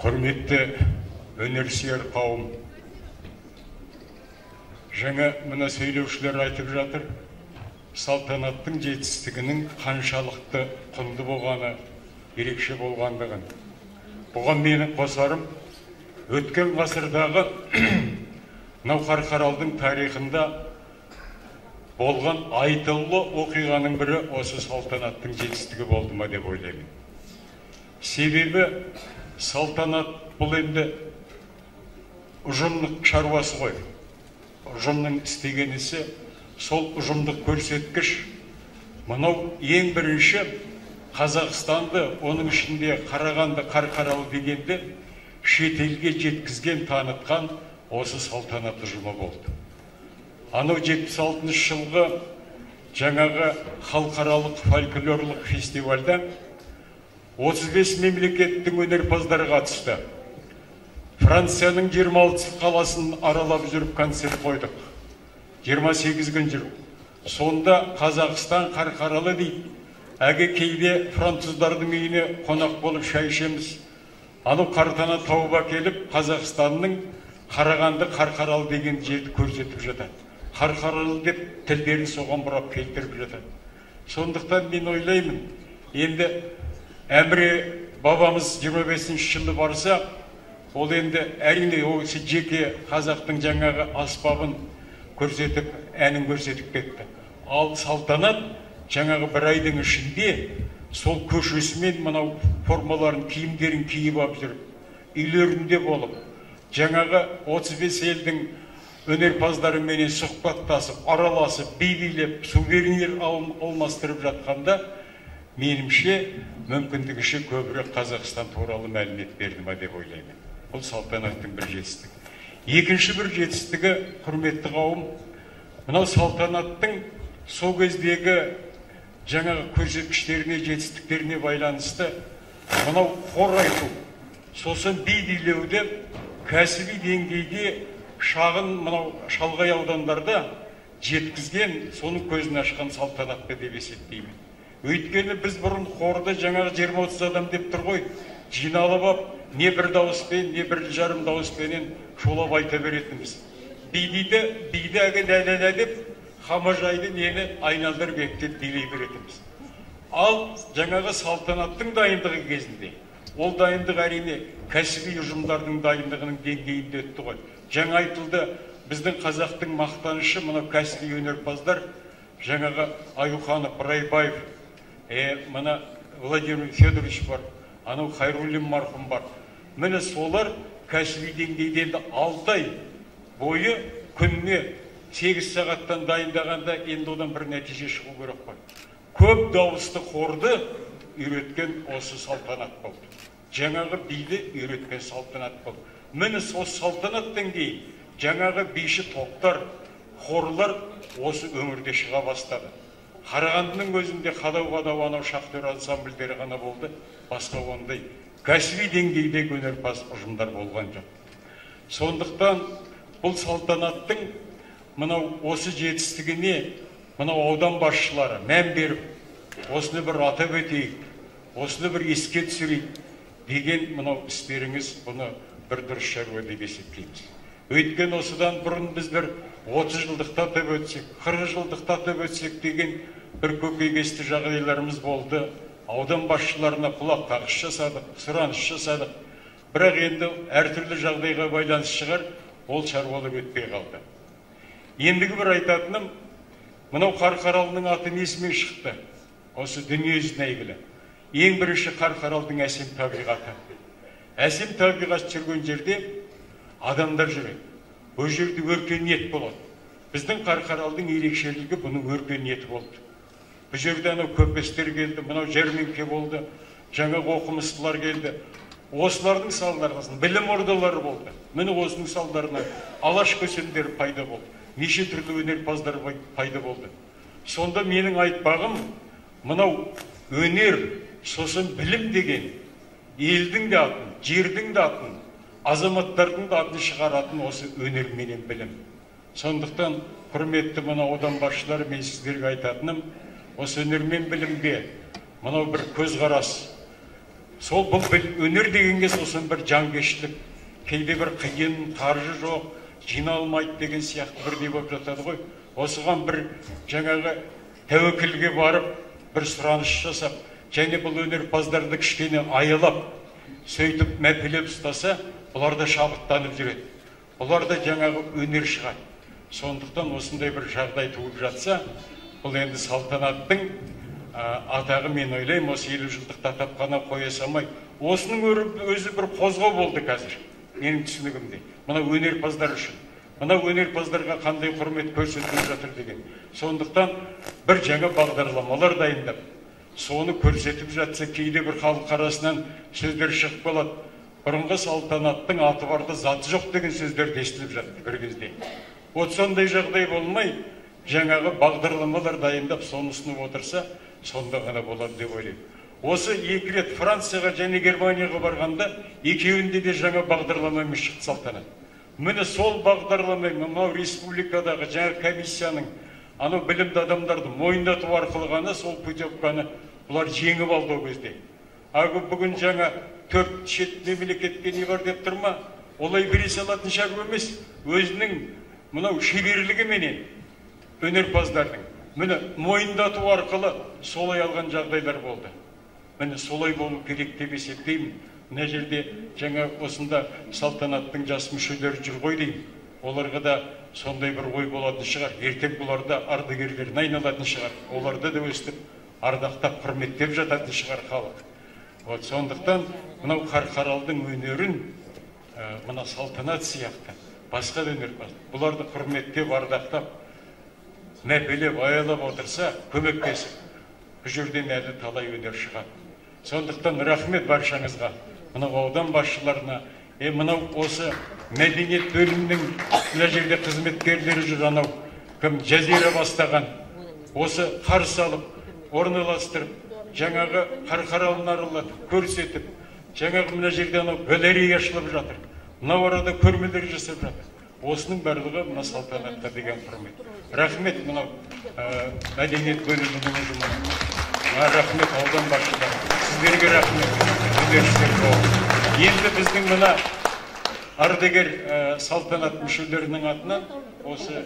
Құрметті өнерсүйер қауым, жаңа мына сөйлеушілер айтып жатыр, салтанаттың жетістігінің қаншалықты құнды болғаны, ерекше болғандығын. Бұған менің қосарым, өткен ғасырдағы Қарқаралының тарихында болған айтулы оқиғаның бірі осы салтанаттың жетістігі болды ма деп ойлаймын. Себебі салтанат бұл енді ұжымдық шаруасы ғой. Ұжымның істеген ісі, сол ұжымдық көрсеткіш. Мынау ең бірінші Қазақстанды, оның ішінде Қарағанды, Қарқаралы дегенде шетелге жеткізген, танытқан осы салтанат ұжымы болды. Анау 76 жылғы жаңағы халықаралық фольклорлық фестивальда 35 мемлекеттің өнерпаздары қатысты. Францияның 26 қаласын аралап жүріп концерт қойдық. 28 күн жүріп. Сонда Қазақстан Қарқаралы дейді. Әге кейде француздардың үйіне қонақ болып шай ішеміз. Анау қартана тауып әкеліп, Қазақстанның Қарағанды, Қарқаралы деген жерді көрсетіп жатады. Қарқаралы деп тілдерін соған бұрап келтіріп жатады. Сондықтан мен ойлаймын, енді Әміре бабамыз 25 жылы барса, ол енді әрине осы жеке қазақтың жаңағы аспабын көрсетіп, әнін көрсетіп кетті. Ал салтанат жаңағы бір айдың ішінде сол көшесімен мынау формаларын, киімдерін киіп алып жүріп, үйлерінде болып, жаңағы 35 елдің өнерпаздарымен сұхбаттасып, араласып, билеп, сувенир алмастырып жатқанда, менімше мүмкіндігінше көбірек Қазақстан туралы мәлімет берді ма деп ойлаймын. Бұл салтанаттың бір жетістігі. Екінші бір жетістігі, құрметті қауым, мынау салтанаттың сол кездегі жаңағы көрсеткіштеріне, жетістіктеріне байланысты мынау хор айту, сосын би билеуді кәсіби деңгейде шағын мынау шалғай аудандарда жеткізген, соның көзін ашқан салтанатты деп есептеймін. Өйткені біз бұрын хорды жаңағы 20-30 адам деп тұр ғой, жиналып ап, не бір дауыспен, не бір жарым дауыспенен шолап айта беретініміз. Биді әге ләләлә деп, хамажайды нені айналдырып ектеп билей беретініміз. Ал жаңағы салтанаттың дайындығы кезінде, ол дайындық әрине кәсіби ұжымдардың дайындығының деңгейінде өтті ғой. Жаңа айтылды, біздің қазақтың мақтанышы мына кәсіби өнерпаздар, жаңағы Аюханов, Райбаев, мына Владимир Федорович бар, анау Хайруллин марқұм бар. Міне солар кәсіби деңгейде 6 ай бойы күніне 8 сағаттан дайындағанда енді одан бір нәтиже шығу керек қой. Көп дауысты хорды үйреткен осы салтанат болды. Жаңағы биді үйреткен салтанат болды. Міне сол салтанаттан кейін жаңағы биші топтар, хорлар осы өңірде шыға бастады. Қарағандының өзінде қадау-қадау анау шахтер ансамбльдері ғана болды, басқа ондай кәсіби деңгейдегі өнерпаз ұжымдар болған жоқ. Сондықтан бұл салтанаттың мынау осы жетістігіне мынау аудан басшылары мән беріп, осыны бір атап өтейік, осыны бір еске түсірейік деген мынау істеріңіз бұны бір дұрыс шаруа деп есептейміз. Өйткені осыдан бұрын біз бір 30 жылдықта атап өтсек, 40 жылдықта атап өтсек деген бір көкейкесті жағдайларымыз болды. Аудан басшыларына құлақ қағыс жасадық, сұраныс жасадық. Бірақ енді әртүрлі жағдайға байланысты шығар, ол шаруалар өтпей қалды. Ендігі бір айтатыным, мынау Қарқаралының аты несімен шықты? Осы дүниежүзіне әйгілі. Ең бірінші Қарқаралының әсем табиғаты. Әсем табиғат жүрген жерде адамдар жүреді. Бұл жерде өркениет болады. Біздің Қарқаралының ерекшелігі бұның өркениеті болды. Бұл жерде анау көпестер келді, мынау жәрмеңке болды, жаңа оқымыстылар келді. Осылардың салдарынан білім ордалары болды. Міне осының салдарынан алаш көсемдері пайда болды. Неше түрлі өнерпаздар пайда болды. Сонда менің айтпағым, мынау өнер, сосын білім деген елдің де атын, жердің де атын, азаматтардың да атын шығаратын осы өнер менен білім. Сондықтан құрметті мына аудан басшылары, мен сіздерге айтатыным, осы өнер мен білімге мынау бір көзқарас, Сол бұл өнер дегенге сосын бір жанкештілік, кейде бір қиын, қаржы жоқ, жиналмайды деген сияқты бірдей болып жатады ғой. Осыған бір жаңағы тәуекелге барып, бір сұраныс жасап, және бұл өнерпаздарды кішкене аялап, сөйтіп мәпелеп ұстаса, бұлар да шабыттанып жүреді. Бұлар да жаңағы өнер шығады. Сондықтан осындай бір жағдай туып жатса, бұл енді салтанаттың атағы, мен ойлаймын, осы 50 жылдықты атап қана қоя салмай, осының өзі бір қозғау болды қазір, менің түсінігімде. Мына өнерпаздар үшін, мына өнерпаздарға қандай құрмет көрсетіліп жатыр деген. Сондықтан бір жаңа бағдарламалар дайындап, соны көрсетіп жатса, кейде бір халық арасынан сөздер шығып қалады. Бұрынғы салтанаттың аты барды заты жоқ деген сөздер естіліп жатты бір кезде. Сондай жағдай болмай, жаңағы бағдарламалар дайындап, соны ұсынып отырса, сонда ғана болады деп ойлаймын. Осы 2 рет Францияға және Германияға барғанда, екеуінде де жаңа бағдарламамен шықты салтанат. Міне сол бағдарламамен мынау республикадағы жаңа комиссияның анау білімді адамдарды мойындату арқылы ғана сол путевканы бұлар жеңіп алды ол кезде. Бүгін жаңа 4 шет мемлекетке не бар деп тұрма, олай бере салатын шаруа емес, өзінің мынау шеберлігіменен өнерпаздардың міне мойындату арқылы солай алған жағдайлар болды. Міне солай болу керек деп есептеймін. Мына жерде жаңа осында салтанаттың жас мүшелері жүр ғой деймін. Оларға да сондай бір ой болатын шығар. Ертең бұларда ардагерлеріне айналатын шығар. Оларды да өстіп, ардақтап, құрметтеп жататын шығар халық. Сондықтан мынау Қарқаралының өнерін, мына салтанат сияқты, басқа да өнерпаз, бұларды құрметтеп, ардақтап, мәпелеп, аялап отырса, көмектесіп, бұл жерден әлі талай өнер шығады. Сондықтан рахмет баршаңызға, мынау аудан басшыларына, мынау осы мәдениет бөлімінің мына жерде қызметкерлері жүр, анау кім жазира бастаған, осы қарсы алып, орналастырып, жаңағы Қарқаралыны аралатып, көрсетіп, жаңағы мына жерде анау галерея ашылып жатыр, мынау арада көрмелер жасап жатыр. Осының барлығы мына салтанатта деген құрмет. Рахмет мынау мәдениет бөлімінің ұжымына. Рахмет аудан басшылары. Сіздерге рахмет. Енді біздің мына ардагер салтанат мүшелерінің атынан осы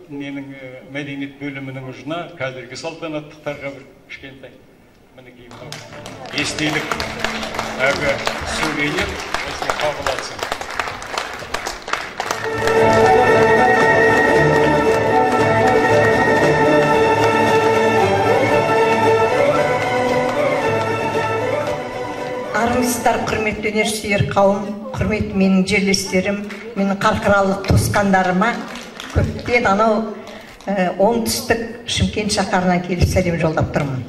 менің мәдениет бөлімінің ұжына қазіргі салтанаттықтарға бір кішкентай мінекей мынау естелік сөйлейін, осы қабыл алсын. Армысыздар, құрметті өнерсүйер қауым, құрметті менің жерлестерім, менің қарқаралық туысқандарыма көптен анау оңтүстік Шымкент шаһарынан келіп сәлем жолдап тұрмын.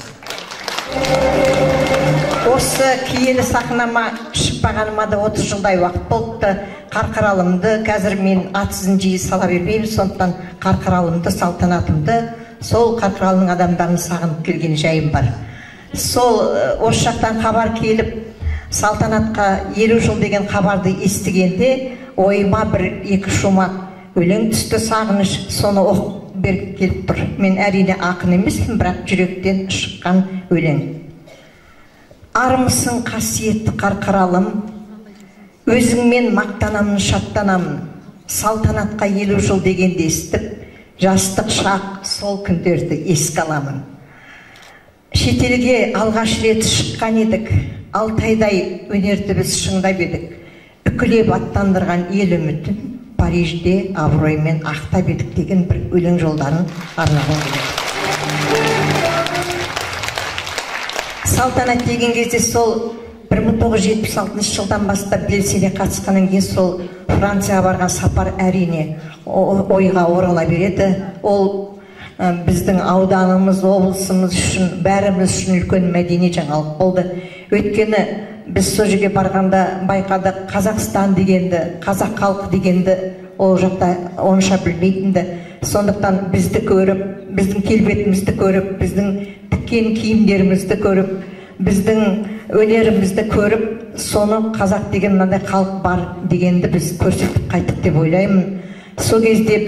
Осы киелі сахнама шықпағаныма да 30 жылдай уақыт болыпты. Қарқаралымды қазір мен ат ізін жиі сала бермеймін, сондықтан Қарқаралымды, салтанатымды, сол Қарқаралының адамдарын сағынып келген жайым бар. Сол осы жақтан хабар келіп, салтанатқа 50 жыл деген хабарды естігенде, ойыма бір 2 шумақ өлең түсті, сағыныш, соны оқып беріп келіп тұр. Мен әрине ақын емеспін, бірақ жүректен шыққан өлең. Армысың қасиетті Қарқаралым, өзіңмен мақтанамын, шаттанамын. Салтанатқа 50 жыл дегенде естіп, жастық шақ сол күндерді еске аламын. Шетелге алғаш рет шыққан едік, Алтайдай өнерді біз шыңдап едік. Үкілеп аттандырған ел үмітін Парижде абыроймен ақтап едік деген бір өлең жолдарын арнаған келеді. Салтанат деген кезде сол 1976 жылдан бастап белсене қатысқаннан кейін сол Францияға барған сапар әрине ойға орала береді. Ол біздің ауданымыз, облысымыз үшін, бәріміз үшін үлкен мәдени жаңалық болды. Өйткені біз сол жерге барғанда байқадық, Қазақстан дегенді, қазақ халқы дегенді ол жақта онша білмейтінді. Сондықтан бізді көріп, біздің келбетімізді көріп, біздің тіккен киімдерімізді көріп, біздің өнерімізді көріп, соны қазақ деген мынандай халық бар дегенді біз көрсетіп қайттық деп ойлаймын. Сол кезде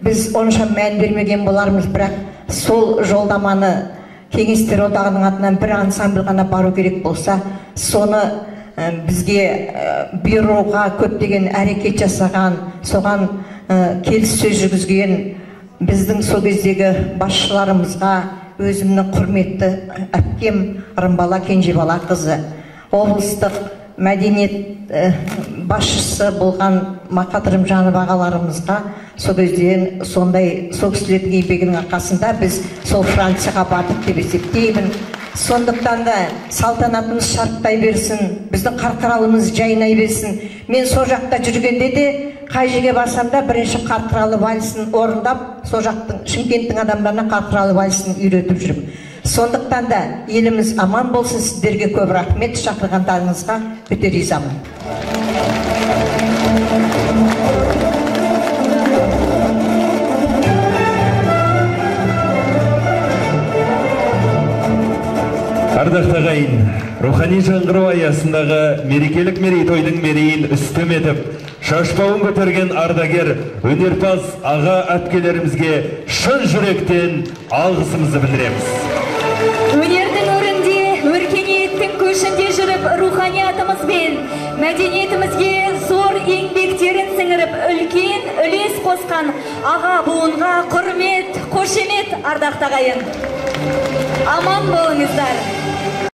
біз онша мән бермеген болармыз, бірақ сол жолдаманы кеңестер одағының атынан бір ансамбль ғана бару керек болса, соны бізге бұйыруға көптеген әрекет жасаған, соған келіссөз жүргізген біздің сол кездегі басшыларымызға, өзімнің құрметті әпкем Рымбала Кенжебала қызы, облыстық мәдениет басшысы болған Мақат Рымжанов ағаларымызға сол кезден сол кісілердің еңбегінің арқасында біз сол Францияға бардық деп есептеймін. Сондықтан да салтанатымыз шарықтай берсін, біздің қарқаралымыз жайнай берсін. Мен сол жақта жүргенде де қай жерге барсам да бірінші қарқаралы вальсін орындап, сол жақтың Шымкенттің адамдарына қарқаралы вальсін үйретіп жүрмін. Сондықтан да еліміз аман болсын, сіздерге көп рахмет, шақырғандарыңызға өте ризамын. Ардақты ағайын, рухани жаңғыру аясындағы мерекелік мерейтойдың мерейін үстем етіп, шашбауын көтерген ардагер, өнерпаз аға әпкелерімізге шын жүректен алғысымызды білдіреміз. Өнердің өрінде, өркениеттің көшінде жүріп, руханиятымыз бен мәдениетімізге зор еңбектерін сіңіріп, үлкен үлес қосқан аға буынға құрмет, қошемет, ардақты ағайын. Аман болыңыздар.